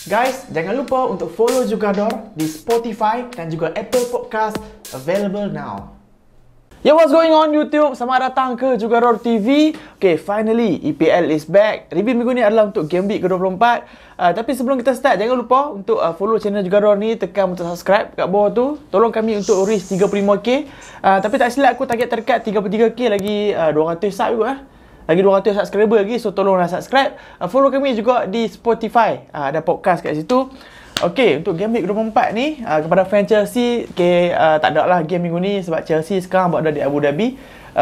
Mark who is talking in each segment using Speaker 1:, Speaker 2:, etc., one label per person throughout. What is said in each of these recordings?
Speaker 1: Guys, jangan lupa untuk follow Jugador di Spotify dan juga Apple Podcast, available now. Yo, what's going on YouTube? Selamat datang ke Jugador TV. Okay, finally EPL is back. Review minggu ni adalah untuk Game Week ke-24. Tapi sebelum kita start, jangan lupa untuk follow channel Jugador ni, tekan butang subscribe kat bawah tu. Tolong kami untuk reach 35k. Tapi tak silap aku target terdekat 33k, lagi 200 sub juga lagi 200 subscriber lagi. So tolonglah subscribe. Follow kami juga di Spotify. Ada podcast kat situ. Okey, untuk game week 24 ni, kepada fan Chelsea, tak ada lah game minggu ni sebab Chelsea sekarang berada di Abu Dhabi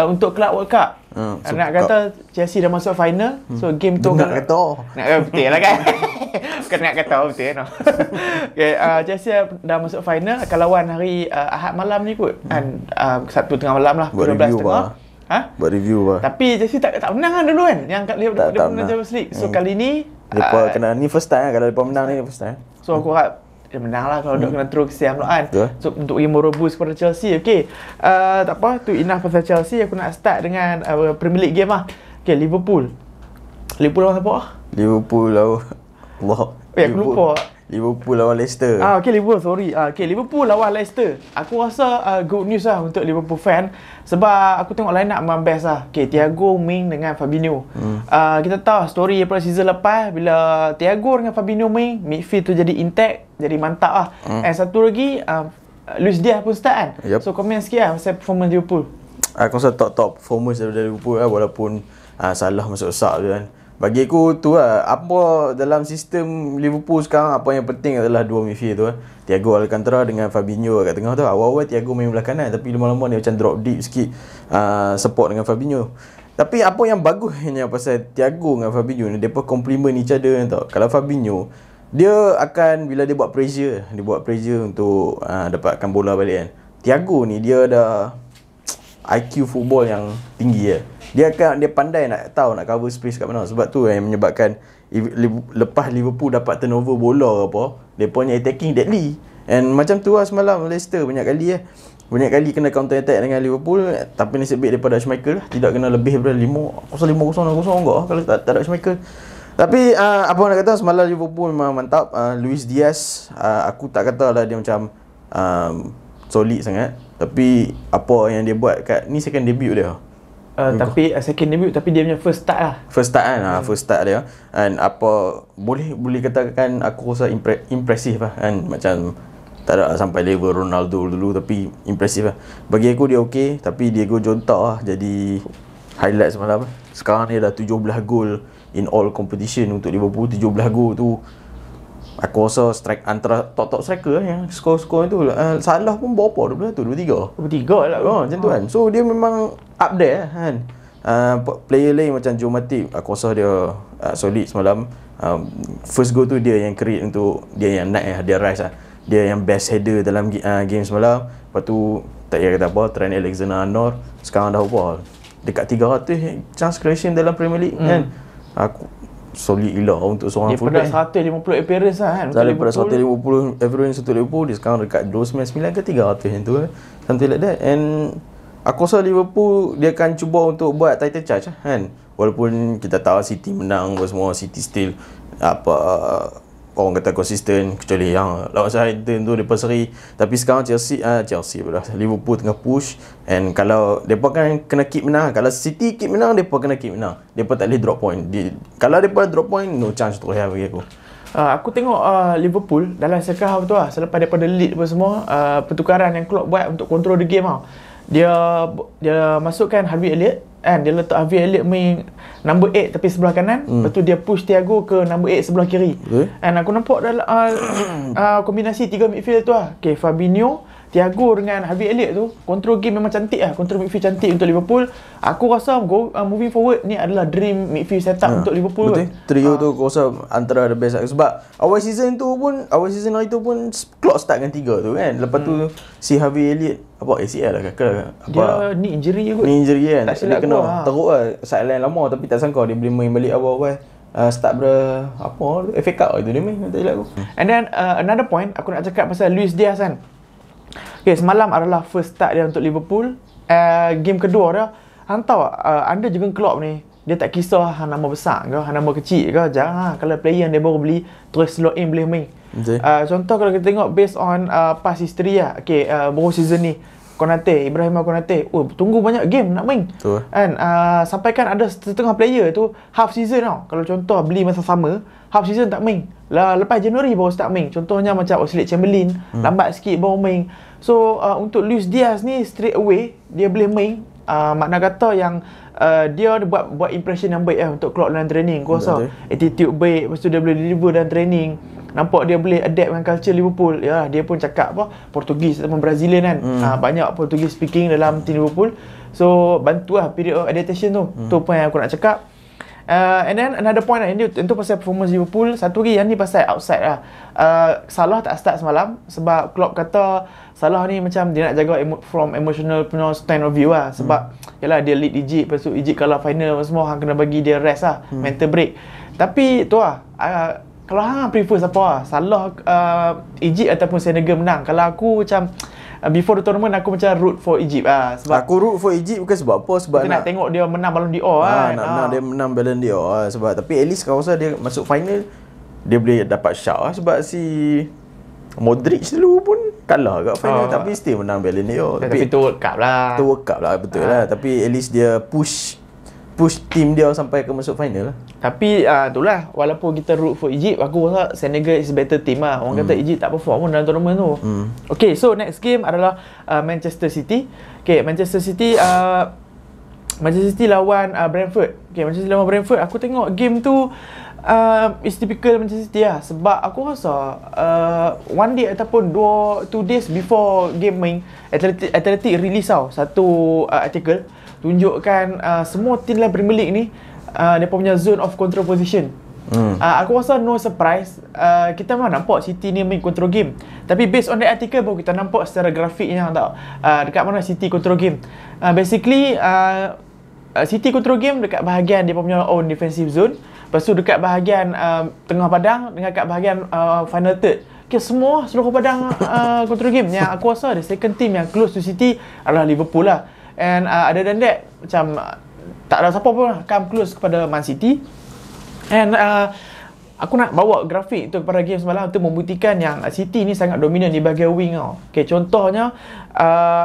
Speaker 1: untuk Club World Cup. Nak kata Chelsea dah masuk final. So game tu
Speaker 2: nak kata
Speaker 1: betul lah kan. Bukan nak kata betul no. Okay, Chelsea dah masuk final, akan lawan hari Ahad malam ni kot kan. Sabtu tengah malam lah,
Speaker 2: buat
Speaker 1: 12
Speaker 2: review
Speaker 1: tengah.
Speaker 2: Buat review
Speaker 1: Tapi Chelsea tak menang kan dulu kan. Yang dia menang Champions League. So kali ni
Speaker 2: Lepas kena ni first time kalau lepas menang ni first time.
Speaker 1: So aku harap dia menang lah kalau dia kena terus kesian pula kan. So untuk pergi merebus kepada Chelsea. Okay, tak apa, tu enough pasal Chelsea. Aku nak start dengan Premier League game lah. Okay, Liverpool lawan siapa?
Speaker 2: Liverpool lawan Allah.
Speaker 1: Aku lupa.
Speaker 2: Liverpool lawan Leicester.
Speaker 1: Okay, Liverpool, sorry. Okay, Liverpool lawan Leicester. Aku rasa good news lah untuk Liverpool fan. Sebab aku tengok line up memang best lah. Okay, Thiago, Ming dengan Fabinho. Kita tahu story daripada season lepas, bila Thiago dengan Fabinho main, midfield tu jadi intact, jadi mantap lah. And satu lagi, Luis Diaz pun start kan. So komen sikit lah pasal performance Liverpool.
Speaker 2: Aku rasa top performance daripada Liverpool lah, walaupun Salah masuk sak tu kan. Bagi aku tu lah, apa dalam sistem Liverpool sekarang, apa yang penting adalah dua midfield tu lah. Thiago Alcantara dengan Fabinho kat tengah tu. Awal-awal Thiago main belah kanan, tapi lama-lama dia macam drop deep sikit, support dengan Fabinho. Tapi apa yang bagusnya pasal Thiago dengan Fabinho ni, mereka complement each other tau. Kalau Fabinho, dia akan, bila dia buat pressure untuk dapatkan bola balik kan. Thiago ni dia ada IQ football yang tinggi ya. Dia pandai nak tahu nak cover space kat mana. Sebab tu yang menyebabkan lepas Liverpool dapat turnover bola apa, depa punya attacking deadly. And macam tu lah semalam Leicester banyak kali kena counter attack dengan Liverpool, tapi nasib baik daripada Schmeichel lah, tidak kena lebih daripada 5-0 enggak kalau tak ada Schmeichel. Tapi apa nak kata, semalam Liverpool memang mantap. Luis Diaz, aku tak katalah dia macam solid sangat, tapi apa yang dia buat kat ni second debut dia.
Speaker 1: Tapi second debut, tapi dia punya first start lah.
Speaker 2: First start dia. And apa boleh katakan aku rasa impresif lah kan. Macam tak ada sampai level Ronaldo dulu, tapi impresif lah. Bagi aku dia okey, tapi Diego Jota lah jadi highlight semalam. Sekarang ni dah 17 gol in all competition untuk Liverpool. 17 gol tu aku rasa strike antara top striker yang skor tu. Salah pun berapa? 23 lah. Macam tu kan. So dia memang up there kan. Player lain macam Joe Matip, aku rasa dia solid semalam. First goal tu dia yang create untuk dia, yang naik dia rise lah. Dia yang best header dalam game semalam. Lepas tu tak payah kata apa, Trent Alexander-Arnold sekarang dah apa, dekat 300 chance creation dalam Premier League kan. Aku solid gila untuk seorang fullback.
Speaker 1: Daripada 150 appearance lah kan.
Speaker 2: Daripada 150 appearance untuk Liverpool, dia sekarang dekat 299 ke 300 macam tu, something like that. And aku rasa Liverpool dia akan cuba untuk buat title charge kan. Walaupun kita tahu City menang semua, City still orang kata konsisten, kecuali yang lawan Southampton tu depa seri. Tapi sekarang Chelsea pula, Liverpool tengah push. And kalau depa kan kena keep menang, kalau City keep menang, depa kena keep menang. Depa tak boleh drop point. Kalau depa drop point, no chance untuk rehat bagi aku.
Speaker 1: Aku tengok Liverpool dalam second half tu lah, selepas daripada lead apa semua, pertukaran yang Klopp buat untuk control the game lah. Dia masukkan Harvey Elliott kan, dia letak Harvey Elliott main number 8 tapi sebelah kanan. Lepas tu dia push Thiago ke number 8 sebelah kiri. And aku nampak dalam kombinasi tiga midfield tu lah. Okay, Fabinho, Thiago dengan Harvey Elliott tu control game memang cantik lah. Control midfield cantik untuk Liverpool. Aku rasa moving forward ni adalah dream midfield setup untuk Liverpool.
Speaker 2: Betul. Trio tu aku rasa antara the best. Sebab awal season hari tu pun Klopp start dengan 3 tu kan. Lepas tu si Harvey Elliott ACL lah
Speaker 1: dia ni injury kot.
Speaker 2: Ni injury kan.
Speaker 1: Tak silap
Speaker 2: dia kena teruk lah sideline lama, tapi tak sangka dia boleh main balik awal-awal. Start FA Cup itu dia main, tak silap aku.
Speaker 1: And then another point aku nak cakap pasal Luis Diaz kan. Okay, semalam adalah first start dia untuk Liverpool. Game kedua dia, hang tahu under Jurgen Klopp ni, dia tak kisah hang nama besar ke, hang nama kecil ke, jarang. Kalau player yang dia baru beli terus slot in boleh main. Contoh kalau kita tengok based on past history lah. Okay, baru season ni Konate, Ibrahima Konate, tunggu banyak game nak main.
Speaker 2: Betul.
Speaker 1: Kan sampai kan ada setengah player tu half season tau. Kalau contoh beli masa sama, half season tak main. Lepas Januari baru start main. Contohnya macam Oxlade-Chamberlain, lambat sikit baru main. So untuk Luis Diaz ni straight away dia boleh main. Makna kata yang dia buat impression yang baik untuk Klopp dalam training. Aku rasa attitude baik, lepas tu dia boleh deliver dalam training. Nampak dia boleh adapt dengan culture Liverpool. Ya, dia pun cakap Portugis ataupun Brazilian kan. Banyak Portugis speaking dalam team Liverpool. So bantulah period of adaptation tu. Tu pun yang aku nak cakap. And then another point lah, ini tentu pasal performance Liverpool. Satu lagi yang ni pasal outside lah. Salah tak start semalam sebab Klopp kata Salah ni macam dia nak jaga from emotional punya stand of view lah. Sebab yalah dia lead Egypt, lepas tu Egypt kalah final semua, hang kena bagi dia rest lah, mental break. Tapi tu lah, kalau hang prefer siapa lah, Salah Egypt ataupun Senegal menang. Kalau aku macam before the tournament aku macam root for Egypt lah. Sebab
Speaker 2: aku root for Egypt bukan sebab apa, sebab
Speaker 1: nak tengok dia menang Ballon d'Or kan.
Speaker 2: Nak dia menang Ballon d'Or lah. Sebab tapi at least kalau rasa dia masuk final, dia boleh dapat shout lah. Sebab si Modric dulu pun kalah kat final, tapi still menang Ballon d'Or.
Speaker 1: Tapi tu World Cup lah.
Speaker 2: Tu World Cup lah, betul lah. Tapi at least dia push team dia sampai ke masuk final lah.
Speaker 1: Tapi itulah, walaupun kita root for Egypt, aku rasa Senegal is better team lah. Orang kata Egypt tak perform pun dalam tournament tu. Okay, so next game adalah Manchester City. Okay, Manchester City lawan Brentford. Okay, Manchester City lawan Brentford. Aku tengok game tu is typical Manchester City lah. Sebab aku rasa one day ataupun two days before game main, Athletic release satu artikel tunjukkan semua tim dalam Premier League ni mereka punya zone of control position. Aku rasa no surprise, kita memang nampak City ni main control game. Tapi based on the article baru kita nampak secara grafiknya tau, dekat mana City control game. Basically City control game dekat bahagian dia punya own defensive zone. Lepas tu dekat bahagian tengah padang dengan kat bahagian final third. Okay, semua seluruh padang control game. Yang aku rasa the second team yang close to City adalah Liverpool lah. And other than that, macam tak ada siapa pun come close kepada Man City. And aku nak bawa grafik tu kepada game semalam untuk membuktikan yang City ni sangat dominan di bahagian wing tau. Okay, contohnya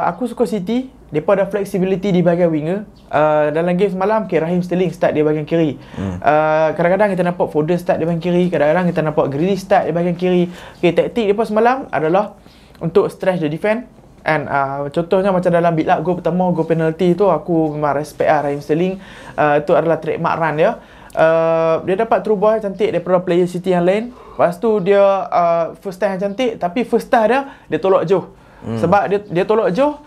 Speaker 1: aku suka City, mereka ada flexibility di bahagian winger. Dalam game semalam, okay, Raheem Sterling start di bahagian kiri. Kadang-kadang kita nampak Foden start di bahagian kiri, kadang-kadang kita nampak Grealish start di bahagian kiri. Okay, taktik mereka semalam adalah untuk stretch the defense. And contohnya macam dalam build up gol pertama, gol penalty tu, aku memang respect Raheem Sterling. Itu adalah trademark run dia. Dia dapat through ball cantik daripada player City yang lain. Lepas tu dia first time yang cantik, tapi first time dia tolak jauh. Sebab dia tolak jauh,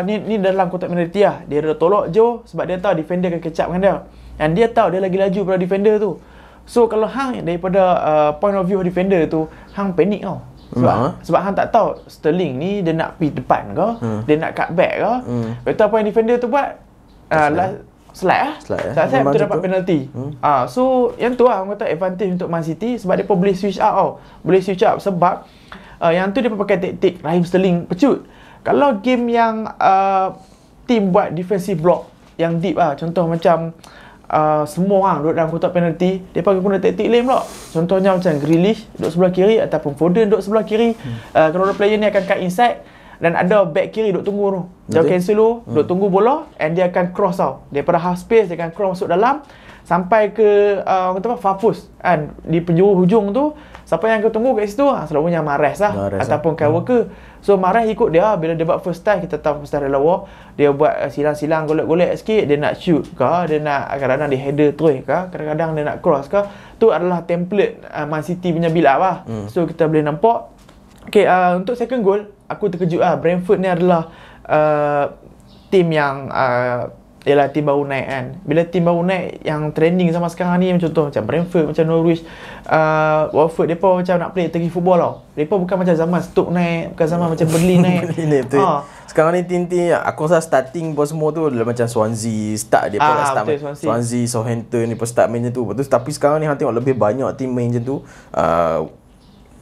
Speaker 1: ni dalam kotak penalty lah. Dia tolak jauh sebab dia tahu defender akan catch up dengan dia. Dan dia tahu dia lagi laju pada defender tu. So kalau hang daripada point of view defender tu, hang panik tau. Sebab hang tak tahu Sterling ni dia nak pergi depan ke, dia nak cut back ke. Lepas tu apa yang defender tu buat, slide tu dapat penalty. So yang tu lah orang kata advantage untuk Man City, sebab dia pun boleh switch up tau. Boleh switch up sebab yang tu dia pun pakai taktik Raheem Sterling pecut. Kalau game yang team buat defensive block yang deep lah, contoh macam semua orang duduk dalam kotak penalty, dia pakai guna taktik lain pula. Contohnya macam Grealish duduk sebelah kiri ataupun Foden duduk sebelah kiri. Kalau player ni akan cut inside dan ada back kiri duduk tunggu tu, João Cancelo duduk tunggu bola, and dia akan cross tau. Daripada half space dia akan cross masuk dalam sampai ke far post kan, di penjuru hujung tu. Siapa yang kau tunggu kat situ, selalunya Mahrez lah ataupun Kyle Walker. So Mahrez ikut dia, bila dia buat first time, kita tahu first time dia lawa, dia buat silang-silang, golek-golek sikit, dia nak shoot ke, dia nak kadang-kadang dia header terus ke, kadang-kadang dia nak cross ke. Tu adalah template Man City punya build up lah. So kita boleh nampak. Okay, untuk second goal, aku terkejut lah. Brentford ni adalah team yang ialah tim baru naik kan. Bila tim baru naik yang trending sama sekarang ni, contoh macam Brentford, macam Norwich, Watford, mereka macam nak play turkey football tau. Mereka bukan macam zaman Stoke naik, bukan zaman macam Burnley naik.
Speaker 2: Sekarang ni tim-tim aku rasa starting pun semua tu adalah macam Swansea start, dia pun start
Speaker 1: betul,
Speaker 2: Swansea, Southampton ni pun start main macam tu. Betul, tapi sekarang ni hang tengok lebih banyak tim main macam tu.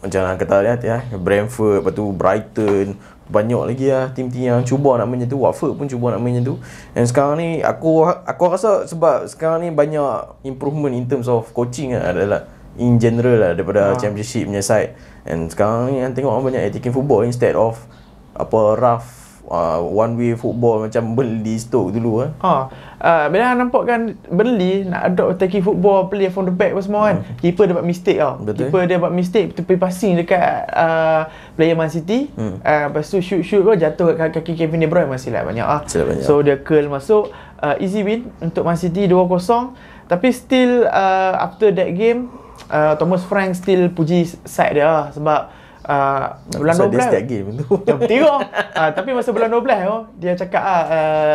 Speaker 2: Macam hang kata Brentford, lepas tu Brighton, banyak lagi lah tim-tim yang cuba nak main tu. Watford pun cuba nak main tu. Dan sekarang ni aku rasa sebab sekarang ni banyak improvement in terms of coaching lah, adalah in general lah daripada championship punya side. And sekarang ni yang tengok orang banyak attacking football instead of rough one way football macam Burnley Stoke dulu
Speaker 1: bila nampak kan Burnley nak adopt attacking football, play from the back apa semua kan. Keeper dapat mistake Keeper dia buat mistake, tepi passing dekat player Man City. Lepas tu shoot jatuh kat kaki Kevin De Bruyne, masih lah banyak So dia curl masuk, easy win untuk Man City 2-0. Tapi still after that game, Thomas Frank still puji side dia sebab bulan 12
Speaker 2: dia start game tu.
Speaker 1: Betul. Tapi masa bulan 12 dia cakap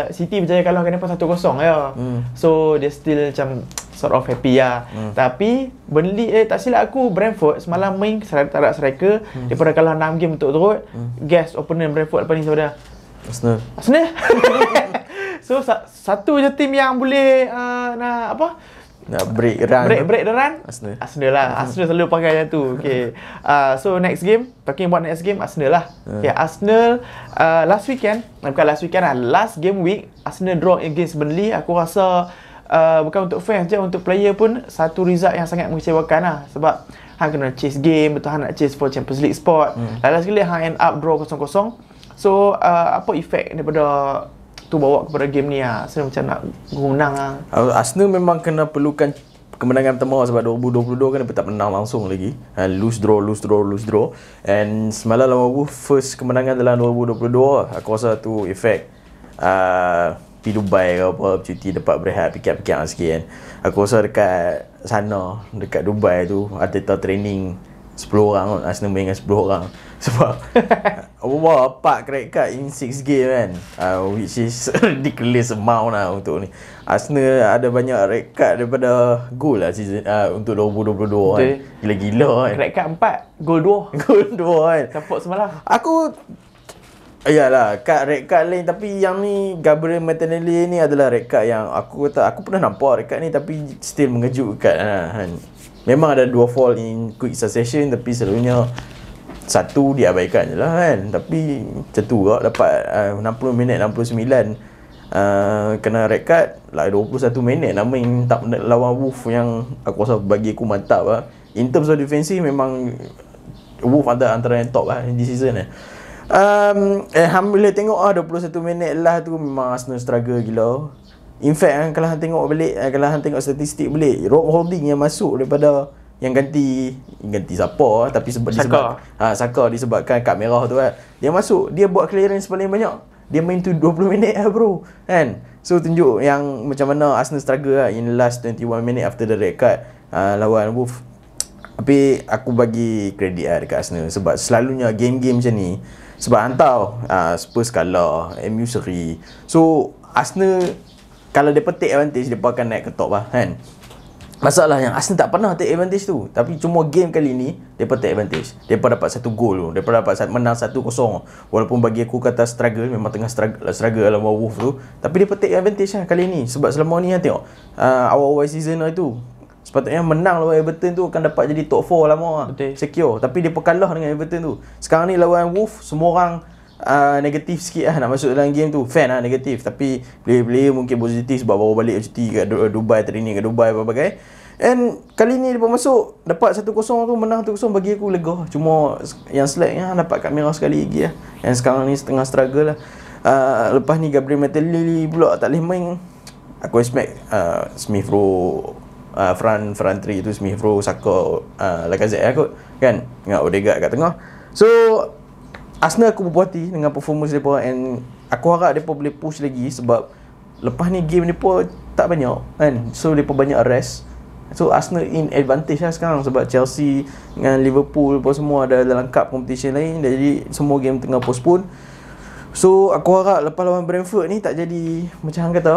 Speaker 1: City berjaya kalahkan Nepal 1-0 So dia still macam sort of happy Tapi Burnley tak silap aku, Brentford semalam main tak ada striker. Daripada kalah 6 game berturut-turut. Guess opponent Brentford lepas ni siapa dia? Arsenal. So satu je tim yang boleh nak
Speaker 2: break the run.
Speaker 1: Arsenal lah. Arsenal selalu pakai macam tu. Okay. So next game, talking about next game, Arsenal lah. Okay, Arsenal last game week Arsenal draw against Burnley. Aku rasa bukan untuk fans je, untuk player pun satu result yang sangat mengecewakan lah. Sebab hang kena chase game, betul hang nak chase for Champions League spot. Last sekali hang end up draw 0-0. So apa efek daripada tu bawa kepada game ni Arsenal macam nak menang
Speaker 2: Arsenal memang kena perlukan kemenangan pertama sebab 2022 kan dia tak menang langsung lagi. Lose draw. And semalam lawan Wolves, first kemenangan dalam 2022. Aku rasa tu efek pergi Dubai ke apa, cuti dapat berehat, pikir-pikir sikit kan. Aku rasa dekat sana, dekat Dubai tu, Arteta training 10 orang, Arsenal main dengan 10 orang. Sebab wow, 4 credit card in 6 game kan, which is ridiculous amount lah untuk ni. Arsenal ada banyak red card daripada goal lah season untuk 2022 kan. Gila-gila kan.
Speaker 1: Credit card 4, gol 2.
Speaker 2: Gol 2 kan.
Speaker 1: Support semalam.
Speaker 2: Aku iyalah, red card lain, tapi yang ni Gabriel Martinelli ni adalah red card yang aku pernah nampak red card ni tapi still mengejutkan kan. Memang ada 2 fall in quick succession, tapi selalunya satu diabaikan je lah kan. Tapi macam tu juga dapat 60 minit 69 kena red card lah, 21 minit nak main tak lawan Wolves yang aku rasa bagi aku mantap lah. In terms of defensive memang Wolves antara yang top lah di season ni. Alhamdulillah tengok 21 minit lah tu memang Arsenal struggle gila. In fact kalau hang tengok balik, kalau hang tengok statistik balik, Rob Holding yang masuk daripada yang ganti siapa tapi sebab Saka disebabkan kad merah tu kan. Dia masuk, dia buat clearance paling banyak. Dia main tu 20 minit lah bro kan. So tunjuk yang macam mana Arsenal struggle lah in last 21 minit after the red card lawan Wolves. Tapi aku bagi kredit lah dekat Arsenal sebab selalunya game-game macam ni, sebab hantau Spurs kalah, MU seri. So Arsenal kalau dia take advantage, dia akan naik ke top lah kan. Masalah yang Arsenal tak pernah take advantage tu. Tapi cuma game kali ni depa take advantage. Depa dapat satu gol tu. Depa dapat menang 1-0. Walaupun bagi aku kata struggle, memang tengah struggle lawan Wolves tu, tapi depa take advantage lah kali ni. Sebab selama ni tengok awal-awal season tu sepatutnya menang lawan Everton tu akan dapat jadi top 4 lama lah. Secure. Tapi depa kalah dengan Everton tu. Sekarang ni lawan Wolves, semua orang negatif sikit lah nak masuk dalam game tu. Fan lah negatif. Tapi player-player mungkin positif sebab baru balik cuti kat Dubai, training kat Dubai apa-apa. And kali ni dia masuk dapat 1-0 tu, menang 1-0, bagi aku lega. Cuma yang slacknya dapat kad merah sekali lagi lah. And sekarang ni setengah struggle lah. Lepas ni Gabriel Martinelli pula tak boleh main. Aku expect Smith Rowe, front 3 tu Smith Rowe, Saka, Lacazette lah kot kan, dengan Odegaard kat tengah. So Arsenal aku berpuas hati dengan performance mereka, and aku harap mereka boleh push lagi sebab lepas ni game mereka tak banyak kan. So mereka banyak rest. So Arsenal in advantage lah sekarang sebab Chelsea dengan Liverpool pun semua ada dalam cup competition lain. Jadi semua game tengah postpone. So aku harap lepas lawan Brentford ni tak jadi macam hang kata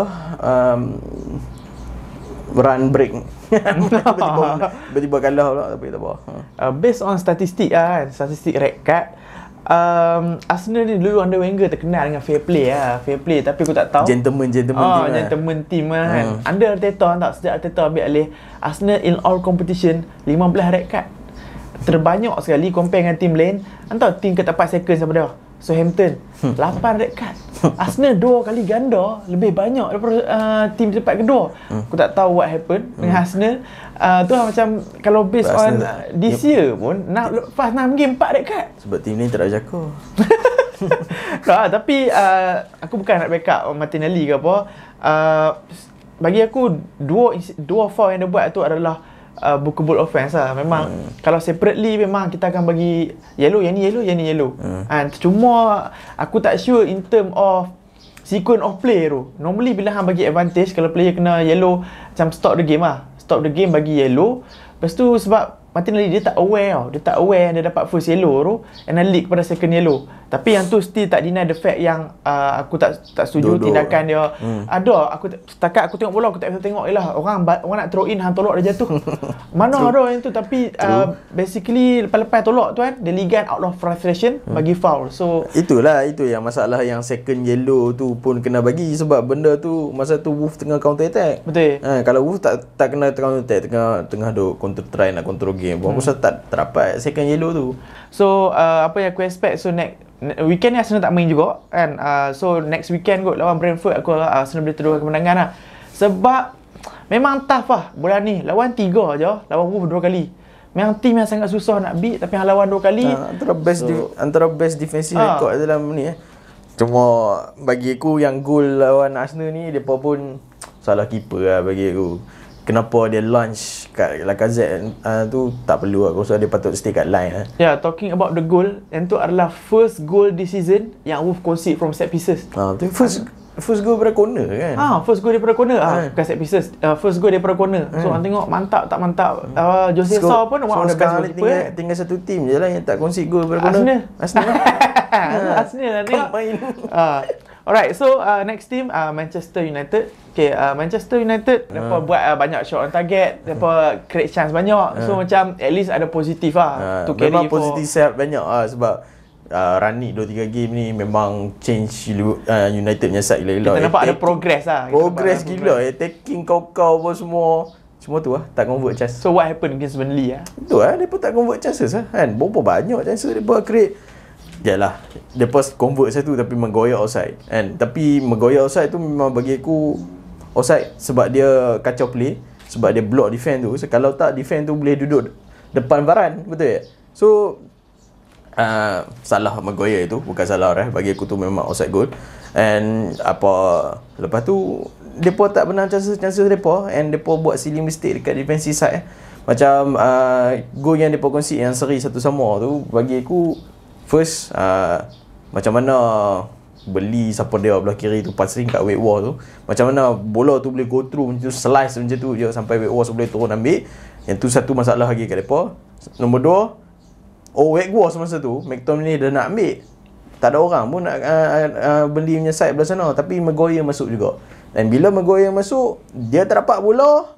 Speaker 2: run break. Tiba-tiba kalah pula, tapi tak apa.
Speaker 1: Based on statistik kan, statistik red card, Arsenal ni dulu under Wenger terkenal dengan fair play lah. Fair play, tapi aku tak tahu
Speaker 2: Gentleman team
Speaker 1: gentleman team lah kan. Under Arteta tak, sejak Arteta ambil alih, Arsenal in all competition 15 red card. Terbanyak sekali compare dengan tim lain. Entah tim ke tempat second siapa dia? Southampton 8 red card. Arsenal 2 kali ganda, lebih banyak daripada tim tempat kedua. Aku tak tahu what happen dengan Arsenal. Tu lah macam kalau based on this year pun lepas 6 game 4 red card.
Speaker 2: Sebab tim ni tak ada jaga.
Speaker 1: Tapi aku bukan nak backup Martinelli ke apa. Bagi aku dua foul yang dia buat tu adalah bookable offence lah. Memang kalau separately memang kita akan bagi yellow, yang ni yellow. Cuma aku tak sure in term of sequence of play tu. Normally bila hang bagi advantage, kalau player kena yellow macam stop the game lah. Stop the game bagi yellow. Lepas tu sebab Martinelli dia tak aware tau. Dia tak aware dia dapat first yellow tu and then lead kepada second yellow. Tapi yang tu still tak deny the fact yang aku tak setuju tindakan dia. Ada setakat aku tengok bola aku tak bisa tengok jelah orang nak throw in hang tolak dia jatuh. Mana ada yang tu, tapi basically lepas tolak tu kan dia ligan out of frustration bagi foul. So
Speaker 2: itu yang masalah yang second yellow tu pun kena bagi sebab benda tu masa tu Wolves tengah counter attack.
Speaker 1: Betul.
Speaker 2: Kalau Wolves tak kena counter attack tengah duk counter try nak control game. Aku rasa tak dapat second yellow tu.
Speaker 1: So apa yang aku expect, so next weekend ni Arsenal tak main juga kan. So next weekend kot lawan Brentford aku Arsenal boleh teruskan kemenangan lah. Sebab memang tough lah bola ni. Lawan 3 je, lawan Wolves 2 kali. Memang tim yang sangat susah nak beat, tapi yang lawan 2 kali
Speaker 2: antara best defensive record dalam ni Cuma bagi aku yang gol lawan Arsenal ni depa pun salah keeper lah bagi aku. Kenapa dia launch kat Lacazette tu tak perlu aku rasa dia patut stay kat line lah.
Speaker 1: Yeah, talking about the goal, yang tu adalah first goal this season yang Wolves concede from set pieces.
Speaker 2: Tu first goal daripada corner kan?
Speaker 1: First goal daripada corner. Bukan set pieces. First goal daripada corner. So orang tengok mantap tak mantap. Jose Sa pun one of the best goalkeeper.
Speaker 2: Tinggal satu tim je lah yang tak concede goal daripada corner.
Speaker 1: Arsenal. Arsenal tengok. Alright, so next team Manchester United. Okay, Manchester United mereka buat banyak shot on target, mereka create chance banyak. So macam at least ada positif lah to carry.
Speaker 2: Memang positif set banyak sebab Ranić 2-3 game ni memang change United punya side gila-gila.
Speaker 1: Kita nampak ada progress lah.
Speaker 2: Progress gila. Attacking kau-kau pun semua tu tak convert chance.
Speaker 1: So what happened against Burnley
Speaker 2: Itu mereka tak convert chances kan. Berapa banyak chances mereka create. Yalah, mereka convert satu tapi Maguire outside kan. Tapi Maguire outside tu memang bagi aku offside sebab dia kacau play, sebab dia block defend tu. So, kalau tak defend tu boleh duduk depan Varane, betul tak? So salah Maguire itu, bukan salah bagi aku tu memang offside goal. And lepas tu depa tak benar chances depa and depa buat silly mistake dekat defensive side. Macam goal yang depa concede yang seri satu sama tu bagi aku first macam mana beli siapa dia belah kiri tu passing kat Whitworth tu, macam mana bola tu boleh go through macam tu, slice macam tu je sampai Whitworth boleh turun ambil. Yang tu satu masalah lagi kat depa. Nombor 2, Whitworth masa tu McTominay dah nak ambil, tak ada orang pun nak beli punya side belah sana, tapi Maguire masuk juga. Dan bila Maguire masuk, dia tak dapat bola.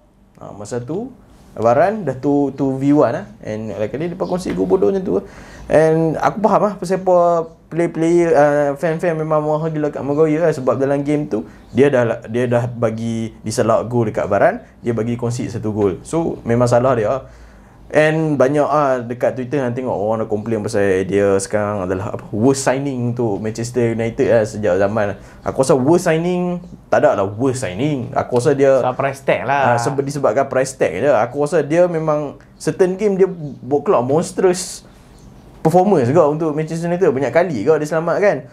Speaker 2: Masa tu Varane dah 2v1 and kali depa concede gol bodoh macam tu. And aku faham pasal apa player fan-fan memang marah gila kat Maguire sebab dalam game tu dia dah bagi disalak gol dekat Varane, dia bagi concede satu gol. So memang salah dia. And banyak dekat Twitter yang tengok orang dah complain pasal dia sekarang adalah worst signing untuk Manchester United sejak zaman. Aku rasa worst signing tak ada lah worst signing. Aku rasa dia
Speaker 1: price tag lah.
Speaker 2: Disebabkan price tag je. Aku rasa dia memang certain game dia buat keluar monstrous performance juga untuk Manchester United. Banyak kali juga dia selamatkan.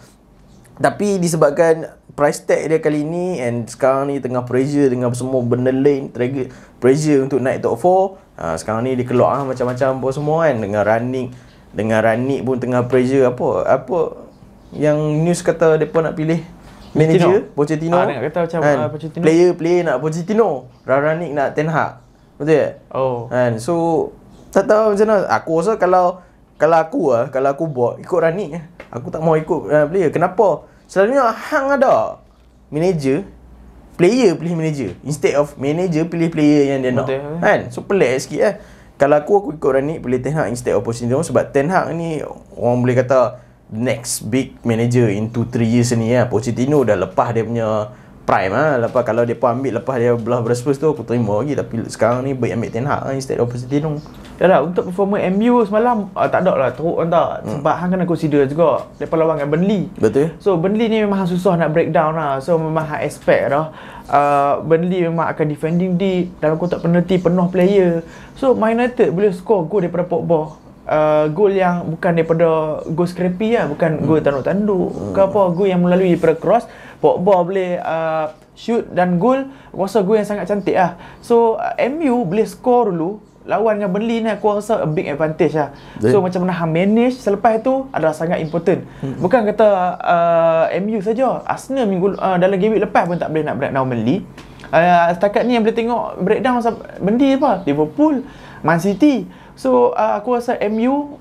Speaker 2: Tapi disebabkan price tag dia kali ni and sekarang ni tengah pressure dengan semua benda lain, pressure untuk naik top 4. Sekarang ni dia keluar macam-macam pun semua kan. Dengan Ranić pun tengah pressure apa yang news kata depa nak pilih manager Pochettino.
Speaker 1: Nak kata macam Pochettino.
Speaker 2: Player nak Pochettino, Ranić nak Ten Hag. Betul tak? Kan. So tak tahu macam mana. Aku rasa kalau aku buat ikut Ranić, aku tak mau ikut player. Kenapa? Selalunya hang ada manager, player pilih manager instead of manager pilih player yang dia nak. Kan? So pelik sikit Kalau aku ikut Ranić pilih Ten Hag instead of Pochettino sebab Ten Hag ni orang boleh kata next big manager in 2-3 years ni Pochettino dah lepas dia punya prime lah. Lepas kalau dia pun ambil lepas dia belah Spurs tu aku terima lagi, tapi sekarang ni baik ambil Ten Hag instead of Pochettino.
Speaker 1: Yalah, untuk performa MU semalam tak ada lah teruk kan tak. Sebab hang kena consider juga depa lawan dengan Burnley.
Speaker 2: Betul.
Speaker 1: So Burnley ni memang susah nak breakdown lah. So memang hang expect dah Burnley memang akan defending deep dalam kotak penalti penuh player. So Man United boleh score gol daripada Pogba. Gol yang bukan daripada gol scrappy lah, bukan gol tanduk-tanduk ke apa, gol yang melalui daripada cross. Pogba boleh shoot dan gol. Aku rasa gol yang sangat cantik lah. So MU boleh score dulu lawan dengan Burnley ni, aku rasa a big advantage lah. So macam mana hang manage selepas itu adalah sangat important. Bukan kata MU saja, Arsenal minggu dalam game week lepas pun tak boleh nak breakdown Burnley. Setakat ni yang boleh tengok breakdown Burnley apa? Liverpool, Man City. So aku rasa MU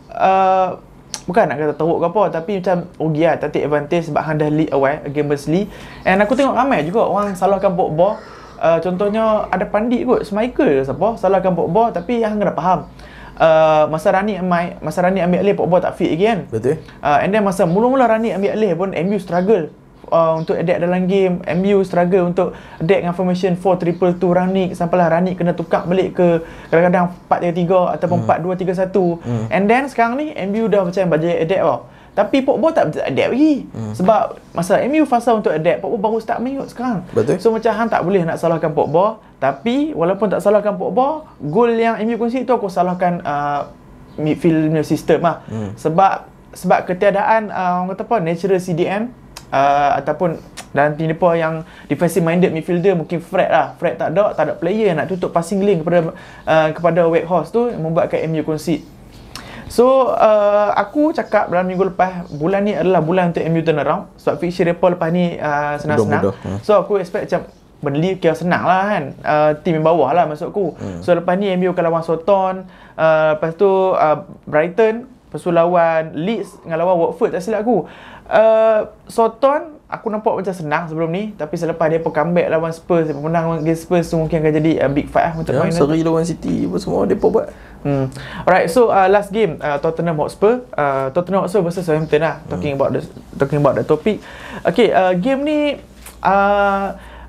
Speaker 1: bukan nak kata teruk ke apa, tapi macam rugi lah, tak take advantage sebab hang dah lead away against Burnley. And aku tengok ramai juga orang salahkan Pogba. Contohnya ada pandit kot, Schmeichel ke siapa salahkan Pogba, tapi hang kena faham masa Rani ambil alih Pogba tak fit lagi kan.
Speaker 2: Betul.
Speaker 1: And then masa mula-mula Rani ambil alih pun MU struggle untuk adapt dalam game. MU struggle untuk adapt dengan formation 4-3-2 Rani, sampailah Rani kena tukar balik ke kadang-kadang 4-3-3 ataupun 4-2-3-1. And then sekarang ni MU dah macam budget adapt tau. Tapi Pogba tak adapt lagi. Sebab masa MU fasa untuk adapt, Pogba baru start main sekarang.
Speaker 2: Betul.
Speaker 1: So macam hang tak boleh nak salahkan Pogba. Tapi walaupun tak salahkan Pogba, gol yang MU kongsi tu aku salahkan midfield system lah. Sebab ketiadaan orang kata apa, natural CDM ataupun dalam tim depa yang defensive minded midfielder, mungkin Fred lah. Fred tak ada player yang nak tutup passing lane kepada Weghorst tu, yang membuatkan MU concede. So aku cakap dalam minggu lepas, bulan ni adalah bulan untuk MU turn around. Sebab fixture mereka lepas ni senang-senang. So aku expect macam Burnley kira senang lah kan, team yang bawah lah maksud aku. So lepas ni MU akan lawan Soton, lepas tu Brighton, lepas tu lawan Leeds dengan lawan Watford tak silap aku. Soton aku nampak macam senang sebelum ni, tapi selepas dia pun comeback lawan Spurs, dia menang against Spurs tu mungkin akan jadi big fight lah untuk main.
Speaker 2: Seri lawan City pun semua dia pun buat.
Speaker 1: Alright, so last game Tottenham Hotspur versus Southampton lah. Talking about the topic. Okay, game ni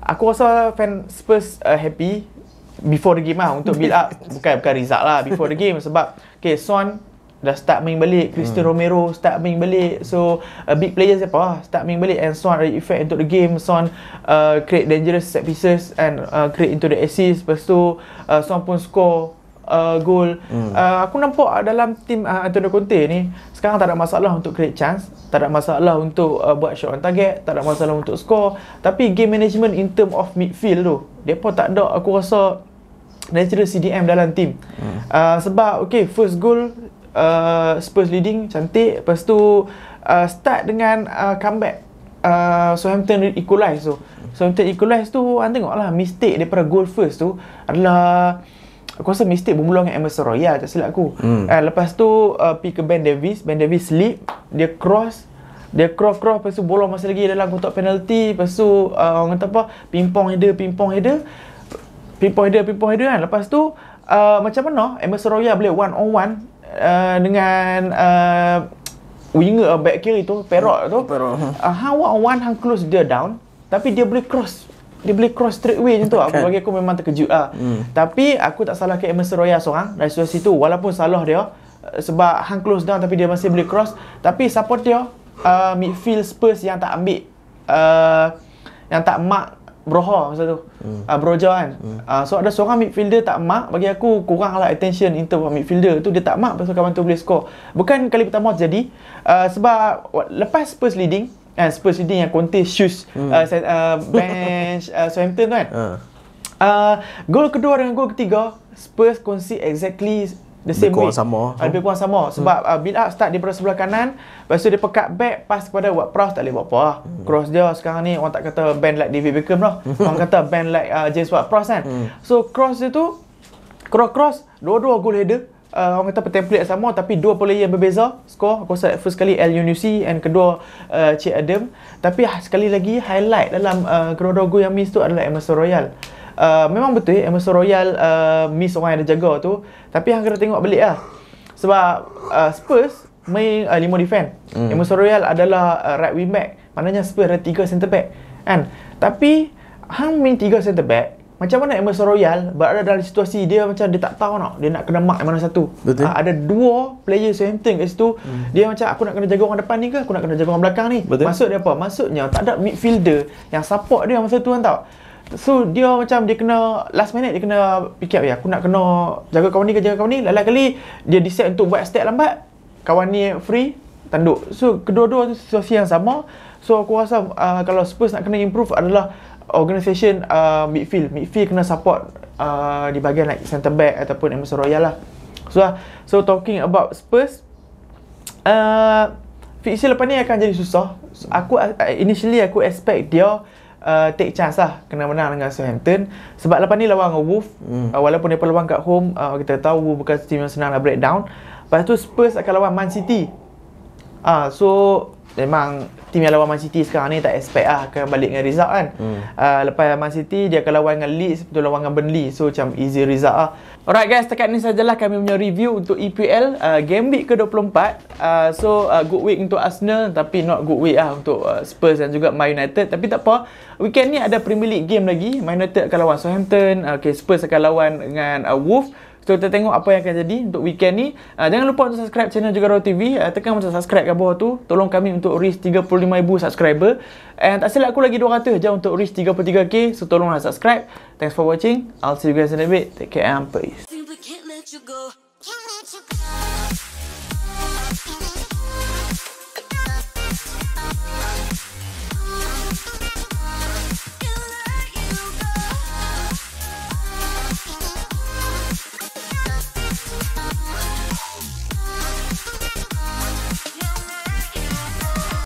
Speaker 1: aku rasa fan Spurs happy before the game lah, untuk build up bukan result lah, before the game. Sebab okay, Son dah start main balik, Cristiano Romero start main balik. So big players siapa start main balik, and Son ada effect untuk the game. Son create dangerous set pieces and create into the assist. Lepas tu Son pun score goal. Aku nampak dalam tim Antonio Conte ni sekarang tak ada masalah untuk create chance, tak ada masalah untuk buat shot on target, tak ada masalah untuk score. Tapi game management in term of midfield tu, dia pun tak ada, aku rasa, natural CDM dalam tim. Sebab okay, first goal Spurs leading, cantik. Lepas tu start dengan comeback, Southampton equalize tu. Southampton equalize tu, anda tengoklah mistake daripada goal first tu adalah, aku rasa mistake bermula dengan Emerson Royal tak silap aku. Lepas tu pergi ke Ben Davies slip, dia cross, lepas tu bola masih lagi dalam kotak penalty. Lepas tu orang kata apa, ping-pong header kan. Lepas tu macam mana Emerson Royal boleh one on one dengan winger back kiri tu, Perot tu. Hang one on one, hang close dia down, tapi dia boleh cross straight away macam tu. Bagi aku memang terkejut lah. Tapi aku tak salahkan Emerson Royal seorang dari situasi tu, walaupun salah dia sebab hang close down tapi dia masih boleh cross. Tapi support dia midfield Spurs yang tak ambil yang tak mark Broha masa tu, Broja kan. So ada seorang midfielder tak mark, bagi aku kurang lah attention in term of midfielder tu. Dia tak mark, pasal kawan tu boleh score. Bukan kali pertama terjadi, sebab lepas Spurs leading yang Conte shoes bench Southampton tu kan. Gol kedua dengan gol ketiga Spurs concede exactly the same way. Lebih kurang sama. Sebab build up start daripada sebelah kanan, lepas tu dia cut back, pass kepada Ward-Prowse, tak boleh buat apa lah. Cross dia sekarang ni, orang tak kata band like David Beckham lah. Orang kata band like James Ward-Prowse kan. So cross dia tu, cross dua-dua goal header. Orang kata template sama, tapi dua player yang berbeza score. Aku rasa first kali El Yunusi and kedua Cik Adam. Tapi sekali lagi highlight dalam kedua-dua goal yang miss tu adalah Emerson Royal. Memang betul Emerson Royal miss orang yang ada jaga tu, tapi hang kena tengok balik lah. Sebab Spurs main 5 defend. Emerson Royal adalah right wing back, maknanya Spurs ada 3 centre back kan. Tapi hang main 3 centre back, macam mana Emerson Royal berada dalam situasi dia macam dia tak tahu nak, dia nak kena mark yang mana satu. Ada 2 player Southampton kat situ. Dia macam aku nak kena jaga orang depan ni ke aku nak kena jaga orang belakang ni. Maksud dia apa? Maksudnya tak ada midfielder yang support dia masa tu kan tau. So dia macam dia kena last minute dia kena fikir aku nak kena jaga kawan ni ke jaga kawan ni. Lain kali dia decide untuk buat step lambat, kawan ni free tanduk. So kedua-dua tu situasi yang sama. So aku rasa kalau Spurs nak kena improve adalah organisation midfield kena support di bahagian like centre back ataupun Emerson Royal lah. So talking about Spurs, fixture lepas ni akan jadi susah. Aku initially aku expect dia take chance lah kena menang dengan Southampton, sebab lepas ni lawan Wolves. Walaupun dia peluang kat home, kita tahu Wolves bukan team yang senang nak breakdown. Lepas tu Spurs akan lawan Man City. So memang tim yang lawan Man City sekarang ni tak expect akan balik dengan result kan. Lepas Man City dia akan lawan dengan Leeds, betul lawan dengan Burnley. So macam easy result lah. Alright guys, setakat ni sajalah kami punya review untuk EPL game week ke-24. Good week untuk Arsenal tapi not good week untuk Spurs dan juga Man United. Tapi tak apa, weekend ni ada Premier League game lagi. Man United akan lawan Southampton, Spurs akan lawan dengan Wolves. So kita tengok apa yang akan jadi untuk weekend ni. Jangan lupa untuk subscribe channel Jugaroh TV. Tekan macam subscribe kat bawah tu. Tolong kami untuk reach 35,000 subscriber. And tak silap aku lagi 200 je untuk reach 33k. So tolonglah subscribe. Thanks for watching. I'll see you guys in a bit. Take care and peace.